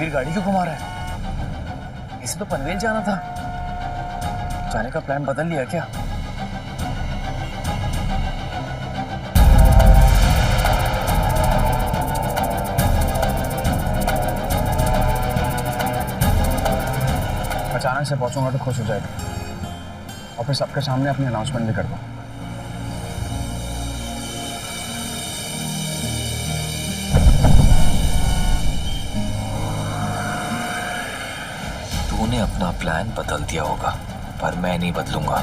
रणवीर गाड़ी क्यों घुमा रहा है? इसे तो पनवेल जाना था। जाने का प्लान बदल लिया क्या? अचानक से पहुंचूंगा तो खुश हो जाएगा और फिर सबके सामने अपनी अनाउंसमेंट भी कर दूं। तूने अपना प्लान बदल दिया होगा, पर मैं नहीं बदलूंगा।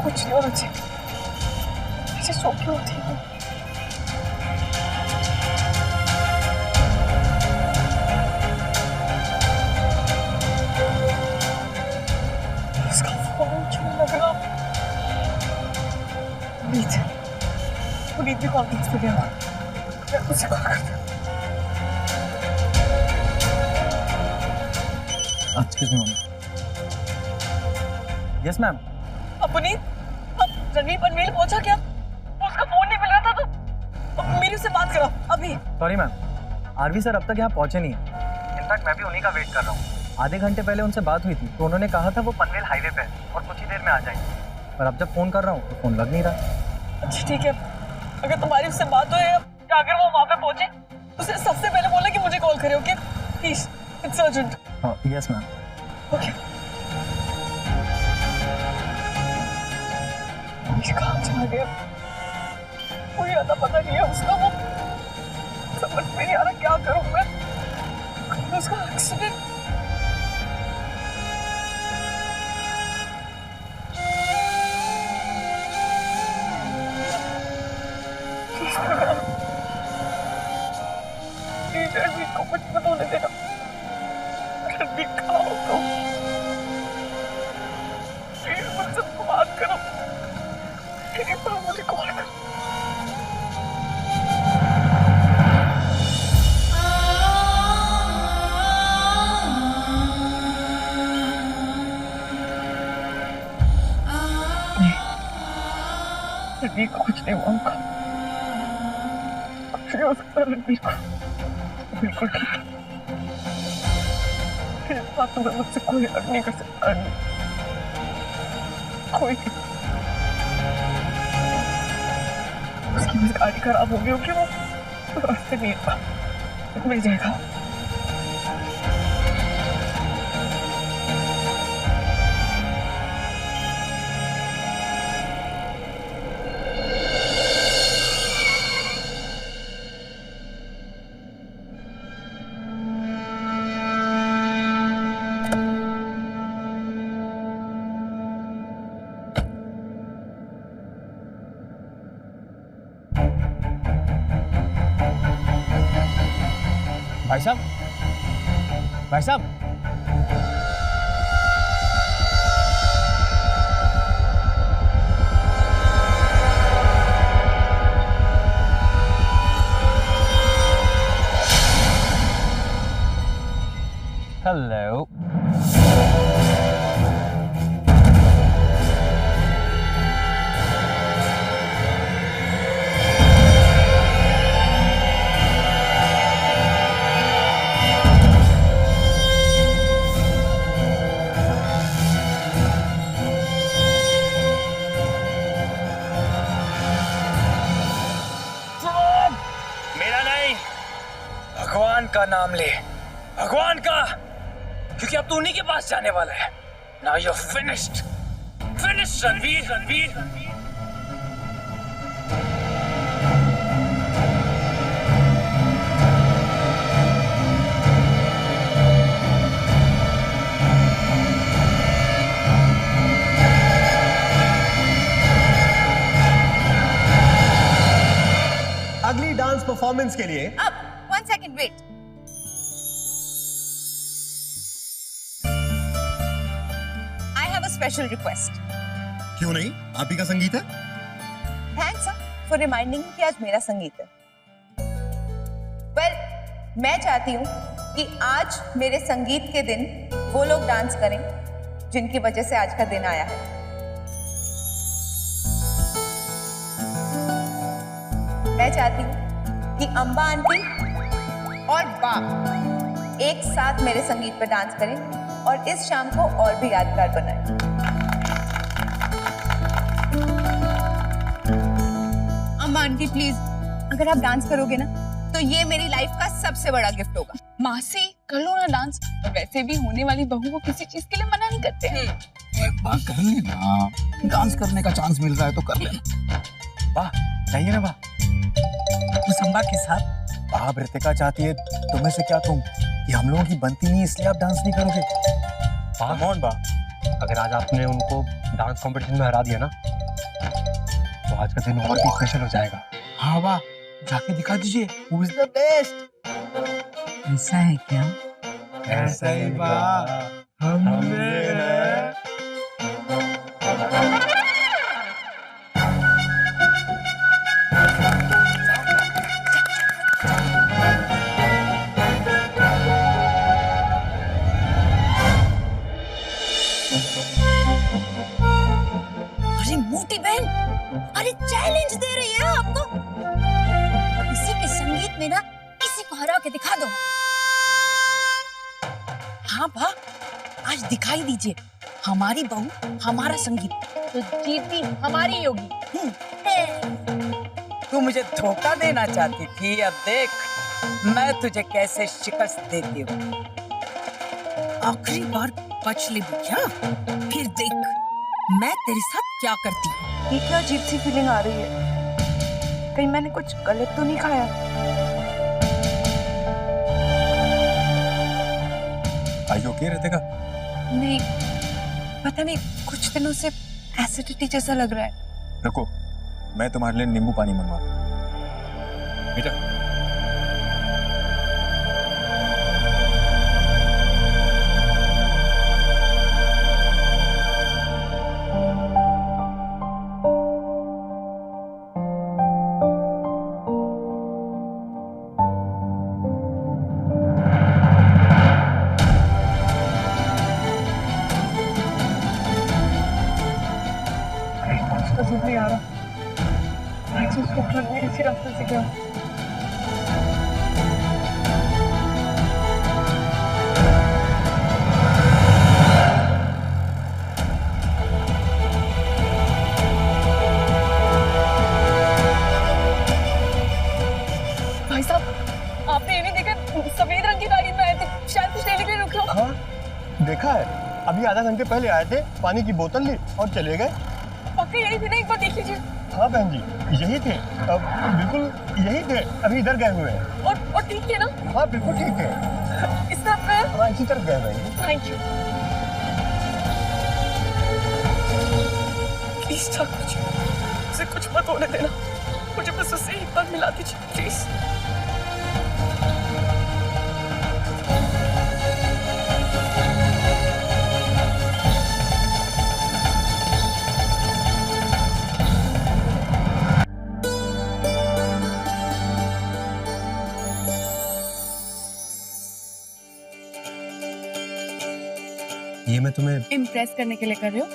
कुछ नहीं होना चाहिए। ऐसे सो क्यों होती है? इसका फोन क्यों लग रहा? पुनीत भी कॉन्फ्रेंस पे गया। मैं उसे कॉल करता हूँ। Excuse me. Yes ma'am. Puneet, Ranveer Panvel पहुंचा क्या? उसका फोन नहीं मिल रहा था तो मेरे से बात करो अभी। सॉरी मैम, आरवी सर अब तक यहाँ पहुंचे नहीं है। इनफैक्ट मैं भी उन्हीं का वेट कर रहा हूँ। आधे घंटे पहले उनसे बात हुई थी तो उन्होंने कहा था वो पनवेल हाईवे पे है और कुछ ही देर में आ जाएंगे, पर अब जब फोन कर रहा हूँ तो फोन लग नहीं रहा। अच्छा ठीक है, अगर तुम्हारी उससे बात हो या अगर वो वहाँ पे पहुंचे उसे सबसे पहले बोला कि मुझे कॉल करे। Okay please, it's urgent. हाँ यस मैम। ओके। कहाँ चला गया? कोई आता पता नहीं है उसका। वो समझ में नहीं आ रहा क्या करूं मैं। उसका एक्सीडेंट। रणवीर को कुछ मत होने देना। रणवीर कहाँ हो तुम? प्लीज मुझसे बात करो। मुझे कॉल कर। रणवीर को कुछ नहीं हुआ। कुछ नहीं हो सकता रणवीर को। बिल्कुल ठीक है। इस बात में मुझसे कोई हक नहीं कर सकता। कोई नहीं। उसकी बस गाड़ी खराब हो गई होगी, वो रास्ते नहीं था। मिल जाएगा। भाई साहब, भाई साहब, हेलो। भगवान का नाम ले, भगवान का, क्योंकि अब तू उन्हीं के पास जाने वाला है। Now you're finished, finished Ranveer, Ranveer. अगली डांस परफॉर्मेंस के लिए अब 1 second wait. I have a special request. क्यों नहीं, आप ही का संगीत है। थैंक्स फॉर रिमाइंडिंग कि आज मेरा संगीत है। वेल, मैं चाहती हूँ कि आज मेरे संगीत के दिन वो लोग डांस करें जिनकी वजह से आज का दिन आया है। मैं चाहती हूँ कि अम्बा आंटी और बाप एक साथ मेरे संगीत पर डांस करें और इस शाम को और भी यादगार बनाएं। अम्बा आंटी प्लीज, अगर आप डांस करोगे ना तो ये मेरी लाइफ का सबसे बड़ा गिफ्ट होगा। मासी कर लो ना डांस, वैसे भी होने वाली बहू को किसी चीज के लिए मना नहीं करते हैं। एक बार कर लेना, डांस करने का चांस मिल रहा है तो कर लेना। वाह, चाहिए ना वाह। उस अम्बा के साथ आप रितिका चाहती है तुम्हें से क्या तुम कि हम लोगों की बनती नहीं इसलिए आप डांस नहीं करोगे? कम ऑन बा, अगर आज आपने उनको डांस कंपटीशन में हरा दिया ना तो आज का दिन और भी स्पेशल हो जाएगा। हाँ वाह, जाके दिखा दीजिए हु इज द बेस्ट। ऐसा है क्या? ऐसा ही बा, हमने अरे मोटी बहन, अरे चैलेंज दे रही है आपको। किसी के संगीत में ना किसी को हरा के दिखा दो। हाँ भा, आज दिखाई दीजिए, हमारी बहू हमारा संगीत, तो जीत भी हमारी होगी। तू मुझे धोखा देना चाहती थी, अब देख मैं तुझे कैसे शिकस्त देती हूँ। आखिरी बार बच ले क्या? फिर देख मैं तेरे साथ क्या करती हूँ। ये क्या अजीब सी फीलिंग आ रही है? कहीं मैंने कुछ गलत तो नहीं खाया? Are you okay, Ritika? नहीं, पता नहीं, कुछ दिनों से एसिडिटी जैसा लग रहा है। रुको, मैं तुम्हारे लिए नींबू पानी मंगवा। बेटा, समझ नहीं आ रहा, उसको करने किसी रास्ते से क्या। भाई साहब, आपने ये नहीं देखा सफेद रंग की गाड़ी में आए थे, शायद कुछ लेने के लिए रुके हो। हाँ, देखा है, अभी आधा घंटे पहले आए थे, पानी की बोतल ली और चले गए। पक्का यही थे ना, एक बार देख लीजिए। हाँ बहन जी, यही थे, बिल्कुल यही थे, अभी इधर गए हुए हैं। और ठीक है ना? हाँ बिल्कुल ठीक है, इस तरफ है। हाँ इसी तरफ गए बहन जी। Thank you. Please Thakur ji, उसे कुछ मत होने देना, मुझे बस उससे एक बार मिला दीजिए प्लीज। ये मैं तुम्हें इम्प्रेस करने के लिए कर रहे हो?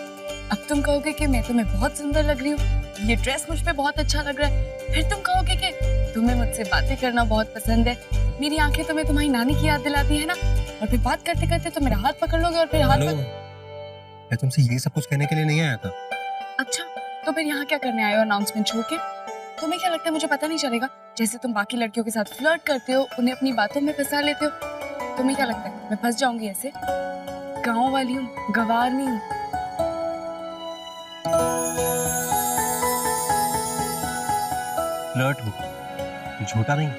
अब तुम कहोगे कि मैं तुम्हें बहुत सुंदर लग रही हूँ, ये ड्रेस मुझ पे बहुत अच्छा लग रहा है, फिर तुम कहोगे कि तुम्हें मुझसे बातें करना बहुत पसंद है, मेरी आंखें तुम्हें तुम्हारी नानी की याद दिलाती है ना, और फिर बात करते करते तुम मेरा हाथ पकड़ लोगे और फिर हाथ मैं तुमसे ये सब कुछ कहने के लिए नहीं आया था। अच्छा, तो फिर यहाँ क्या करने आए हो अनाउंसमेंट छोड़ के? तुम्हें क्या लगता है मुझे पता नहीं चलेगा? जैसे तुम बाकी लड़कियों के साथ फ्लर्ट करते हो, उन्हें अपनी बातों में फंसा लेते हो, तुम्हें क्या लगता है मैं फंस जाऊंगी ऐसे? गाँव वाली हूँ, गवार नहीं हूँ। फ्लर्ट हो, झूठा नहीं।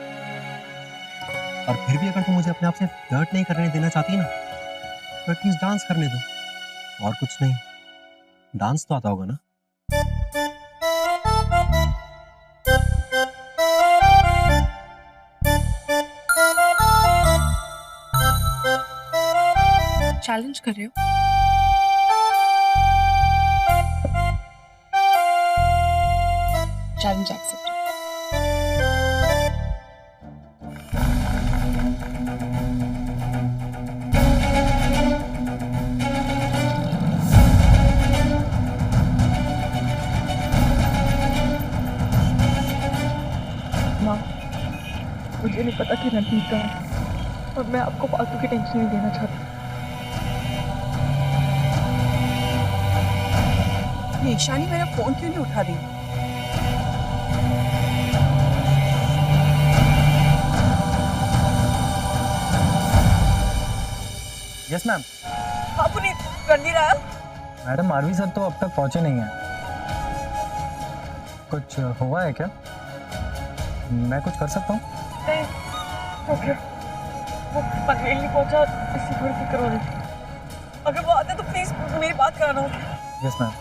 और फिर भी अगर तुम मुझे अपने आप से फ्लर्ट नहीं करने देना चाहती ना तो एटलीस्ट डांस करने दो, और कुछ नहीं। डांस तो आता होगा ना? चैलेंज कर रहे हो? Challenge accept. माँ, मुझे नहीं पता कि रणदीप कहाँ है और मैं आपको फालतू की टेंशन नहीं देना चाहती। ये ईशानी मेरा फोन क्यों नहीं उठा रही? Yes ma'am. हाँ पुनीत, रणदीप आया? मैडम आरवी सर तो अब तक पहुंचे नहीं हैं। कुछ हुआ है क्या? मैं कुछ कर सकता हूँ? नहीं, ओके। वो पनवेल नहीं पहुंचा, इससे थोड़ी फिक्र हो रही थी। अगर वो आते तो प्लीज मेरी बात कराना होगा। Yes ma'am.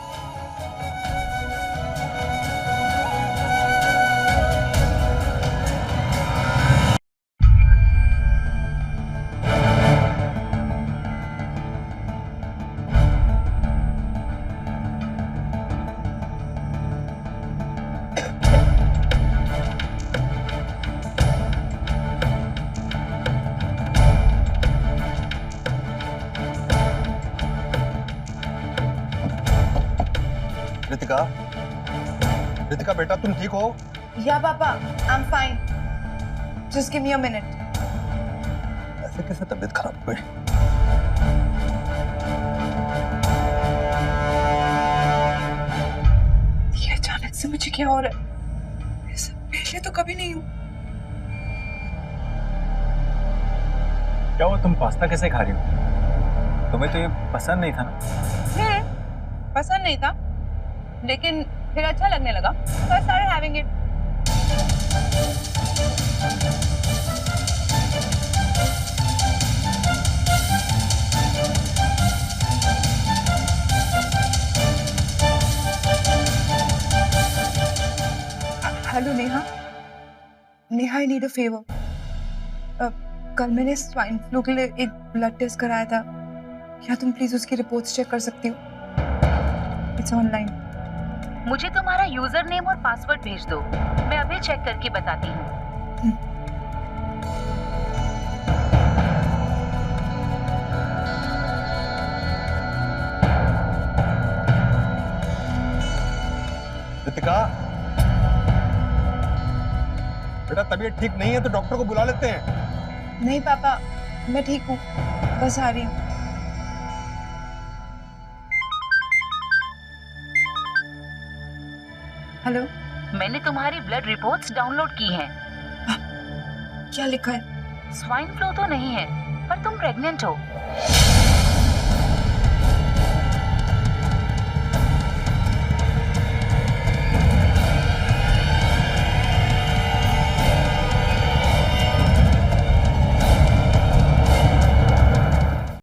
रितिका, रितिका बेटा तुम ठीक हो? या पापा, I am fine. Just give me a minute. ऐसे कैसे तबीयत खराब हो गई? ये अचानक से मुझे क्या हो रहा है? ऐसा पहले तो कभी नहीं हुआ। क्या हुआ, तुम पास्ता कैसे खा रही हो? तुम्हें तो ये पसंद नहीं था ना? पसंद नहीं था, लेकिन फिर अच्छा लगने लगा, so I started having it. Hello Neha, Neha I need a favour. कल मैंने स्वाइन फ्लू के लिए एक ब्लड टेस्ट कराया था, क्या तुम प्लीज उसकी रिपोर्ट्स चेक कर सकती हो? It's online. मुझे तुम्हारा यूजर नेम और पासवर्ड भेज दो, मैं अभी चेक करके बताती हूँ। रितिका, बेटा तबीयत ठीक नहीं है तो डॉक्टर को बुला लेते हैं। नहीं पापा, मैं ठीक हूँ, बस आ रही हूँ। हेलो, मैंने तुम्हारी ब्लड रिपोर्ट्स डाउनलोड की हैं। क्या लिखा है? स्वाइन फ्लू तो नहीं है, पर तुम प्रेग्नेंट हो।